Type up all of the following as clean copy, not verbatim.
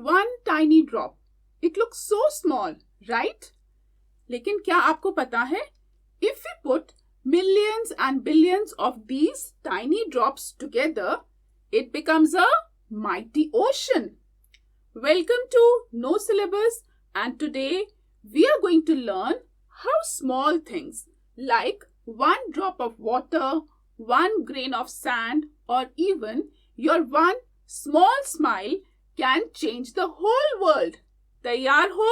one tiny drop. It looks so small, right? लेकिन क्या आपको पता है? If we put millions and billions of these tiny drops together, it becomes a mighty ocean. Welcome to No Syllabus, and today we are going to learn how small things like one drop of water, one grain of sand, or even your one small smile can change the whole world. तैयार हो?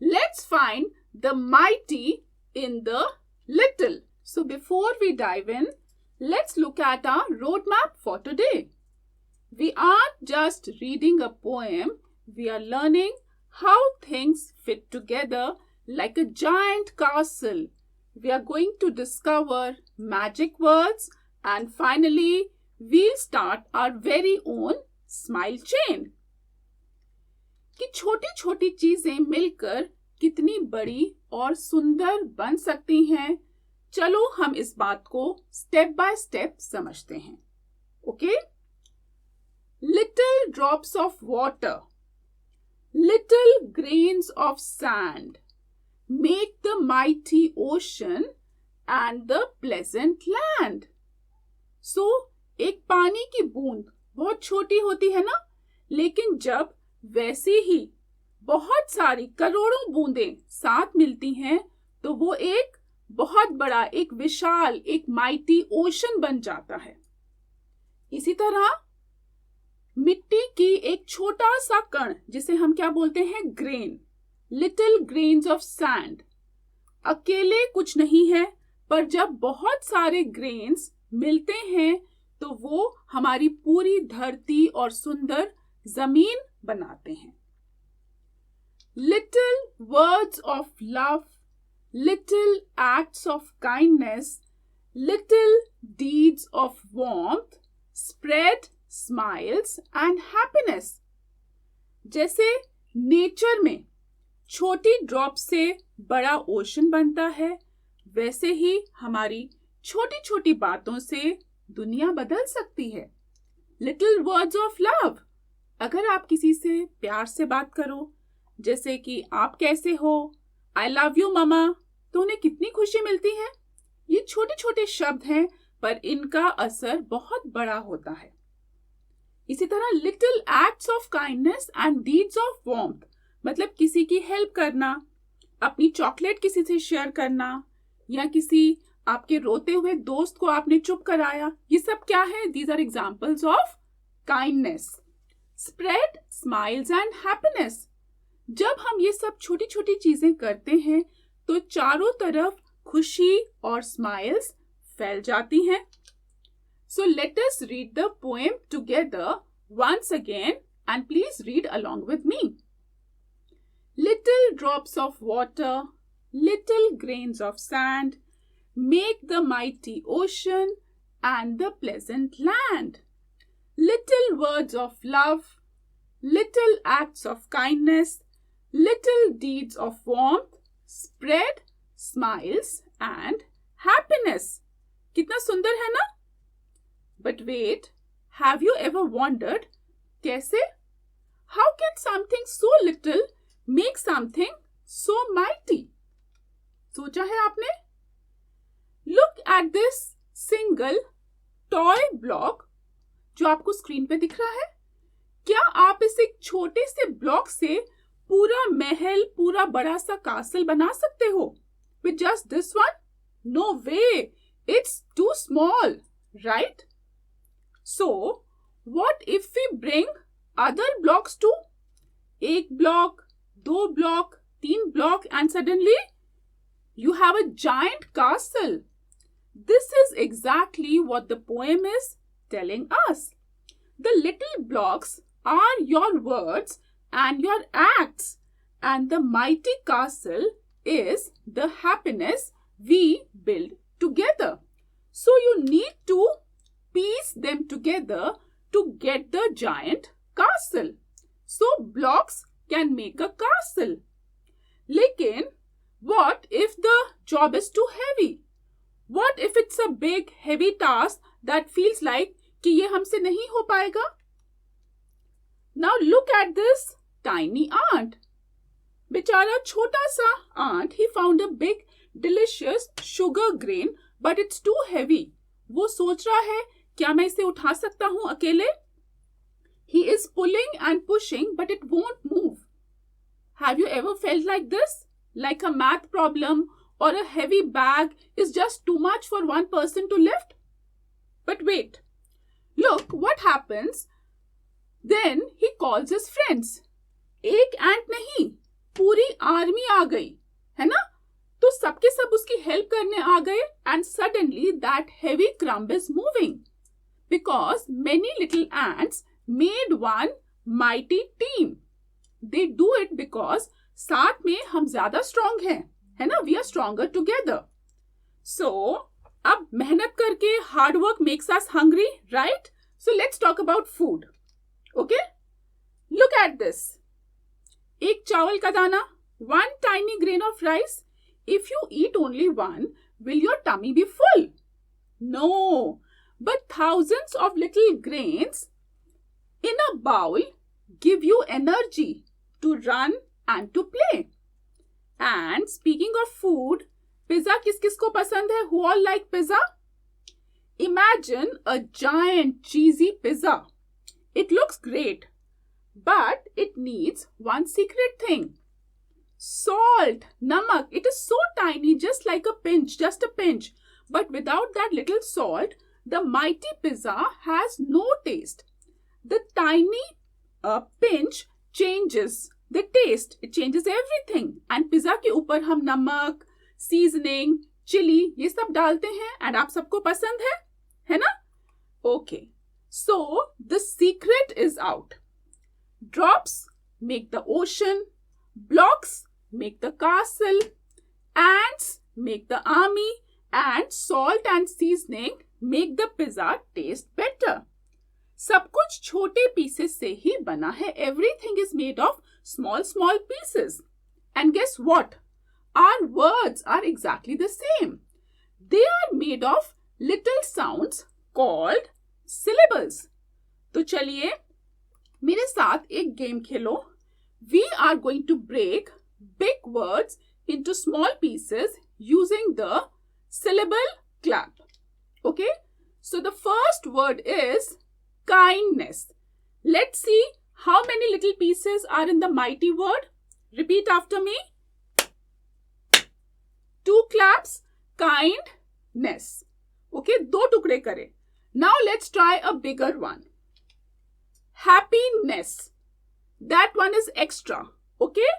Let's find the mighty in the little. So before we dive in, let's look at our roadmap for today. We aren't just reading a poem, we are learning how things fit together like a giant castle. We are going to discover magic words, and finally we'll start our very own smile chain. कि छोटी छोटी चीजें मिलकर कितनी बड़ी और सुंदर बन सकती हैं, चलो हम इस बात को स्टेप बाय स्टेप समझते हैं. Okay? Little drops of water, little grains of sand make the mighty ocean and the pleasant land. So, एक पानी की बूंद बहुत छोटी होती है ना, लेकिन जब वैसे ही बहुत सारी करोड़ों बूंदें साथ मिलती हैं तो वो एक बहुत बड़ा, एक विशाल, एक माइटी ओशन बन जाता है. इसी तरह मिट्टी की एक छोटा सा कण, जिसे हम क्या बोलते हैं, grain, little grains of sand, अकेले कुछ नहीं है, पर जब बहुत सारे ग्रेन्स मिलते हैं तो वो हमारी पूरी धरती और सुंदर जमीन बनाते हैं. Little words of love, little acts of kindness, little deeds of warmth spread smiles and happiness. जैसे नेचर में छोटी ड्रॉप से बड़ा ओशन बनता है, वैसे ही हमारी छोटी छोटी बातों से दुनिया बदल सकती है. लिटिल वर्ड्स ऑफ लव, अगर आप किसी से प्यार से बात करो, जैसे कि आप कैसे हो, आई लव यू ममा, तो उन्हें कितनी खुशी मिलती है. ये छोटे छोटे शब्द हैं, पर इनका असर बहुत बड़ा होता है. इसी तरह little acts of kindness and deeds of warmth, मतलब किसी की हेल्प करना, अपनी चॉकलेट किसी से शेयर करना, या किसी आपके रोते हुए दोस्त को आपने चुप कराया, ये सब क्या है? These are examples of kindness. Spread smiles and happiness, जब हम ये सब छोटी छोटी चीजें करते हैं तो चारों तरफ खुशी और स्माइल्स फैल जाती हैं. So let us read the poem together once again, and please read along with me. Little drops of water, little grains of sand make the mighty ocean and the pleasant land. Little words of love, little acts of kindness, little deeds of warmth spread smiles and happiness. कितना सुंदर है ना? But wait, have you ever wondered कैसे? How can something so little make something so mighty? सोचा है आपने? Look at this single toy block जो आपको स्क्रीन पे दिख रहा है. क्या आप इस एक छोटे से ब्लॉक से पूरा महल, पूरा बड़ा सा कासल बना सकते हो? With just this one? No way! It's too small, right? So, what if we bring other blocks too? एक ब्लॉक, दो ब्लॉक, तीन block, and suddenly you have a giant castle. This is exactly what the poem is telling us. The little blocks are your words and your acts, and the mighty castle is the happiness we build together. So you need to piece them together to get the giant castle. So blocks can make a castle. लेकिन what if the job is too heavy? What if it's a big heavy task that feels like कि ये हमसे नहीं हो पाएगा? Now look at this tiny ant. बेचारा छोटा सा ant, he found a big delicious sugar grain, but it's too heavy. वो सोच रहा है क्या मैं इसे उठा सकता हूँ अकेले? He is pulling and pushing, but it won't move. Have you ever felt like this? Like a math problem or a heavy bag is just too much for one person to lift? But wait, look what happens. Then he calls his friends. एक ant नहीं, पूरी army आ गई, है ना? तो सबके सब उसकी हेल्प करने आ गए and suddenly that heavy crumb is moving because many little ants made one mighty team. They do it because साथ में हम ज्यादा strong हैं, है ना? We are stronger together. So अब मेहनत करके hard work makes us hungry, right? So let's talk about food. Okay? Look at this. एक चावल का दाना, one tiny grain of rice. If you eat only one, will your tummy be full? No, but thousands of little grains in a bowl give you energy to run and to play. And speaking of food, pizza किस को पसंद है? Who all like pizza? Imagine a giant cheesy pizza. It looks great, but it needs one secret thing. Salt, namak. It is so tiny, just like a pinch, just a pinch. But without that little salt, the mighty pizza has no taste. The tiny pinch changes the taste. It changes everything. And pizza के ऊपर हम नमक, seasoning, chili ये सब डालते हैं. And आप सबको पसंद है ना? Okay. So the secret is out. Drops make the ocean. Blocks make the castle. Ants make the army. And salt and seasoning make the pizza taste better. सब कुछ छोटे pieces से ही बना है. Everything is made of small pieces. And guess what? Our words are exactly the same. They are made of little sounds called syllables. तो चलिए मेरे साथ एक game Khelo. We are going to break big words into small pieces using the syllable clap. Okay? So the first word is kindness. Let's see how many little pieces are in the mighty word. Repeat after me. 2 claps. Kindness. Okay, 2 टुकड़े करें. Now let's try a bigger one. Happiness. That one is extra. Okay?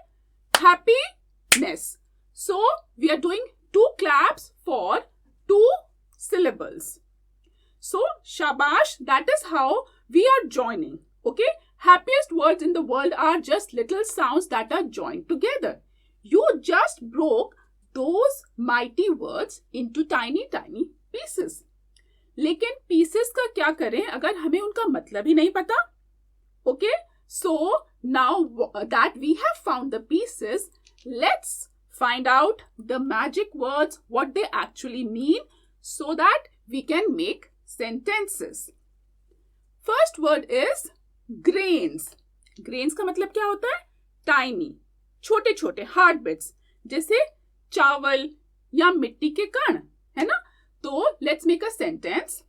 Happiness. So we are doing 2 claps for 2 syllables. So shabash, that is how we are joining. Okay? Happiest words in the world are just little sounds that are joined together. You just broke those mighty words into tiny pieces. लेकिन pieces का क्या करें अगर हमें उनका मतलब ही नहीं पता? Okay? So now that we have found the pieces, let's find out the magic words, what they actually mean, so that we can make sentences. First word is grains. Grains का मतलब क्या होता है? Tiny, छोटे छोटे hard bits, जैसे चावल या मिट्टी के कण, है ना? तो let's make a sentence.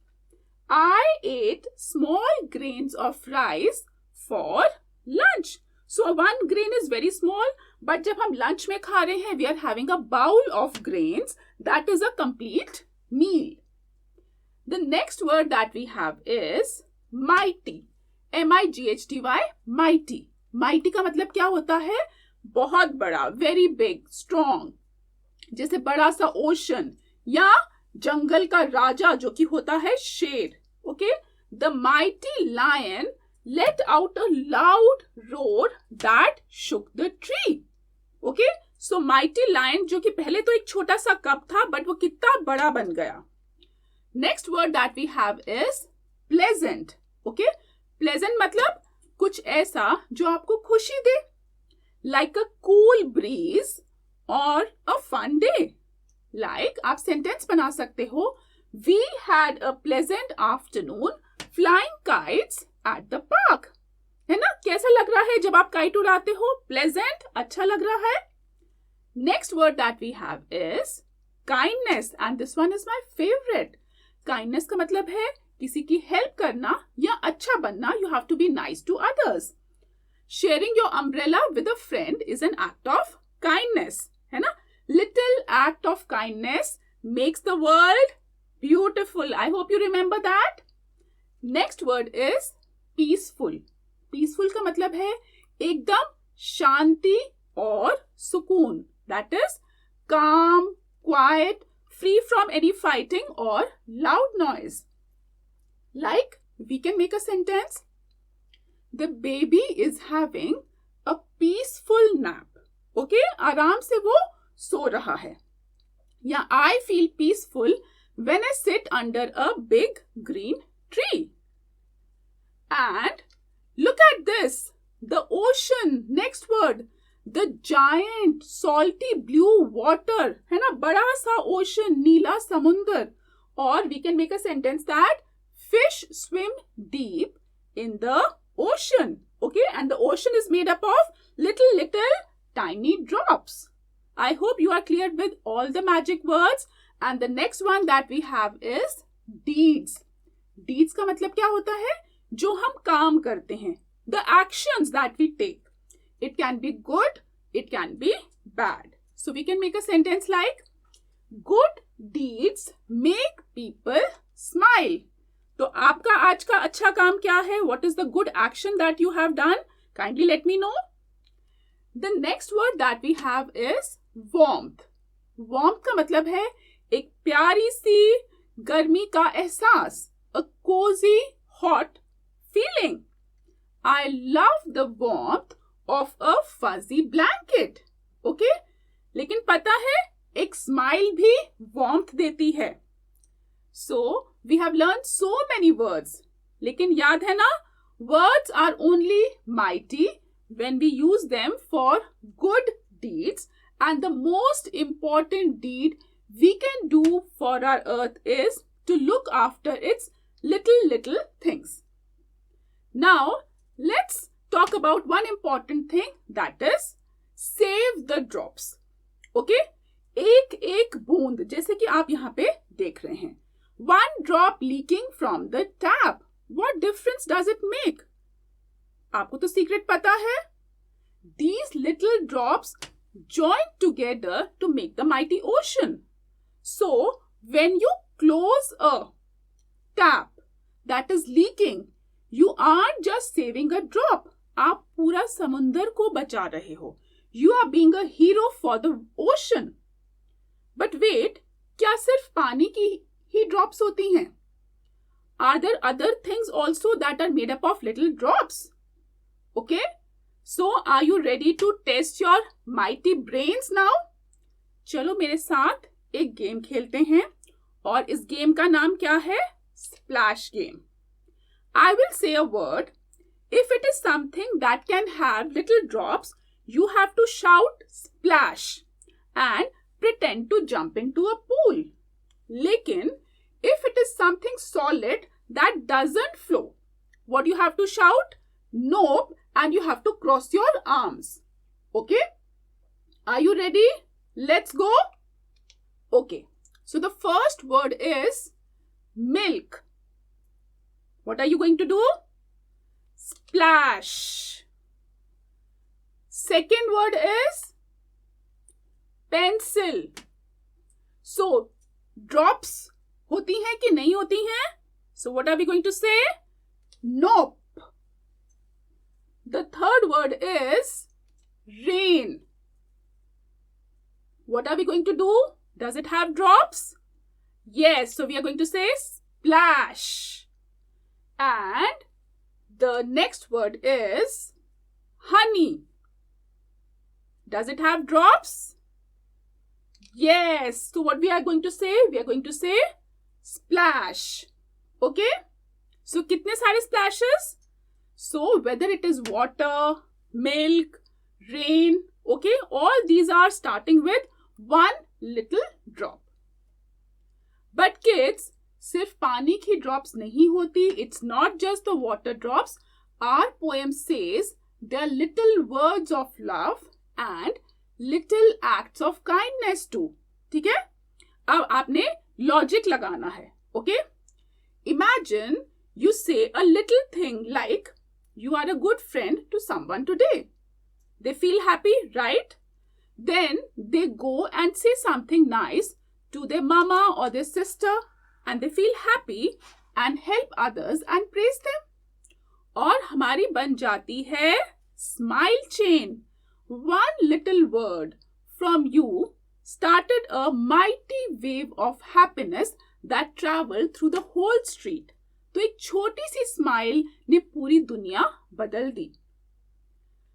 I ate small grains of rice for lunch. So one grain is very small, but जब हम lunch में खा रहे हैं, we are having a bowl of grains. That is a complete meal. The next word that we have is mighty. M-I-G-H-T-Y, mighty. Mighty का मतलब क्या होता है? बहुत बड़ा, very big, strong. जैसे बड़ा सा ocean या जंगल का राजा जो कि होता है शेर. Okay? The mighty lion let out a loud roar that shook the tree. Okay? So mighty lion जो कि पहले तो एक छोटा सा कप था, but वो कितना बड़ा बन गया. Next word that we have is pleasant. Okay? Pleasant मतलब कुछ ऐसा जो आपको खुशी दे. Like a cool breeze or a fun day. Like आप sentence बना सकते हो. We had a pleasant afternoon flying kites at the park. है ना? कैसा लग रहा है जब आप काइट उड़ाते हो? प्लेजेंट, अच्छा लग रहा है? Next word that we have is kindness and this one is my favourite. Kindness का मतलब है किसी की हेल्प करना या अच्छा बनना. You have to be nice to others. Sharing your umbrella with a friend is an act of kindness, है ना? Little act of kindness makes the world beautiful. I hope you remember that. Next word is peaceful. Peaceful का मतलब है एकदम शांति और सुकून. That is calm, quiet, free from any fighting or loud noise. Like we can make a sentence. The baby is having a peaceful nap. Okay? आराम से वो सो रहा है. Yeah, I feel peaceful when I sit under a big green tree. And look at this, the ocean. Next word, the giant salty blue water. है ना? बड़ा सा ocean, नीला समुंदर. Or we can make a sentence that fish swim deep in the ocean. Okay, and the ocean is made up of little tiny drops. I hope you are clear with all the magic words. And the next one that we have is deeds. Deeds का मतलब क्या होता है? जो हम काम करते हैं. The actions that we take. It can be good, it can be bad. So we can make a sentence like, good deeds make people smile. तो आपका आज का अच्छा काम क्या है? What is the good action that you have done? Kindly let me know. The next word that we have is warmth. Warmth का मतलब है एक प्यारी सी गर्मी का एहसास. A cozy, hot feeling. I love the warmth of a fuzzy blanket. Okay? लेकिन पता है एक स्माइल भी warmth देती है. So we have learned so many words. लेकिन याद है ना? Words are only mighty when we use them for good deeds. And the most important deed we can do for our earth is to look after its little things. Now, let's talk about one important thing, that is save the drops. Okay? एक बूंद, जैसे कि आप यहाँ पे देख रहे हैं. One drop leaking from the tap. What difference does it make? आपको तो सीक्रेट पता है. These little drops join together to make the mighty ocean. So, when you close a tap that is leaking, you aren't just saving a drop. आप पूरा समुंदर को बचा रहे हो. You are being a hero for the ocean. But wait, क्या सिर्फ पानी की ही drops होती हैं? Are there other things also that are made up of little drops? Okay? So, are you ready to test your mighty brains now? चलो मेरे साथ एक गेम खेलते हैं और इस गेम का नाम क्या है? Splash game. I will say a word. If it is something that can have little drops, you have to shout splash and pretend to jump into a pool. लेकिन if it is something solid that doesn't flow, what you have to shout? Nope. And you have to cross your arms. Okay? Are you ready? Let's go. Okay. So the first word is milk. What are you going to do? Splash. Second word is pencil. So drops होती हैं कि नहीं होती हैं? So what are we going to say? Nope. The third word is rain. What are we going to do? Does it have drops? Yes, so we are going to say splash. And the next word is honey. Does it have drops? Yes, so what we are going to say? We are going to say splash. Okay? So कितने सारे splashes? So whether it is water, milk, rain, okay, all these are starting with one little drop. But kids, सिर्फ पानी की drops नहीं होती. It's not just the water drops. Our poem says there are little words of love and little acts of kindness too. ठीक है? अब आपने logic लगाना है. Okay? Imagine you say a little thing like you are a good friend to someone today. They feel happy, right? Then they go and say something nice to their mama or their sister and they feel happy and help others and praise them. और हमारी बन जाती है smile chain. One little word from you started a mighty wave of happiness that traveled through the whole street. तो एक छोटी सी smile ने पूरी दुनिया बदल दी.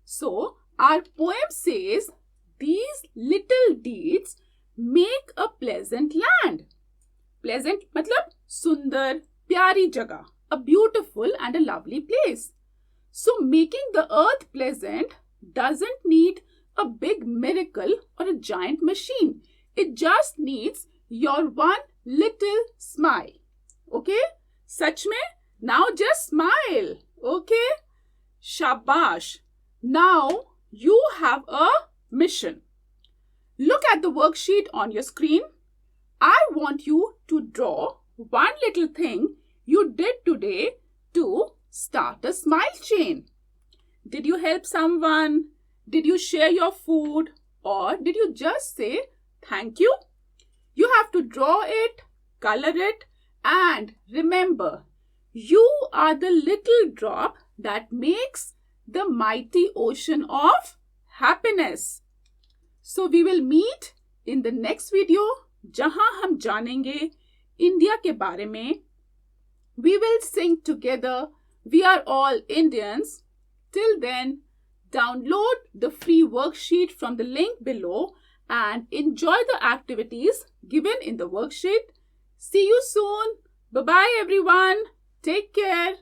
So our poem says these little deeds make a pleasant land. Pleasant मतलब सुंदर, प्यारी जगह. A beautiful and a lovely place. So making the earth pleasant doesn't need a big miracle or a giant machine. It just needs your one little smile. Okay? सच में? Now just smile. Okay? Shabash. Now you have a mission. Look at the worksheet on your screen. I want you to draw one little thing you did today to start a smile chain. Did you help someone? Did you share your food? Or did you just say thank you? You have to draw it, color it, and remember, you are the little drop that makes the mighty ocean of happiness. So we will meet in the next video, जहां हम जानेंगे India के बारे में. We will sing together. We are all Indians. Till then, download the free worksheet from the link below and enjoy the activities given in the worksheet. See you soon. Bye-bye everyone. Take care.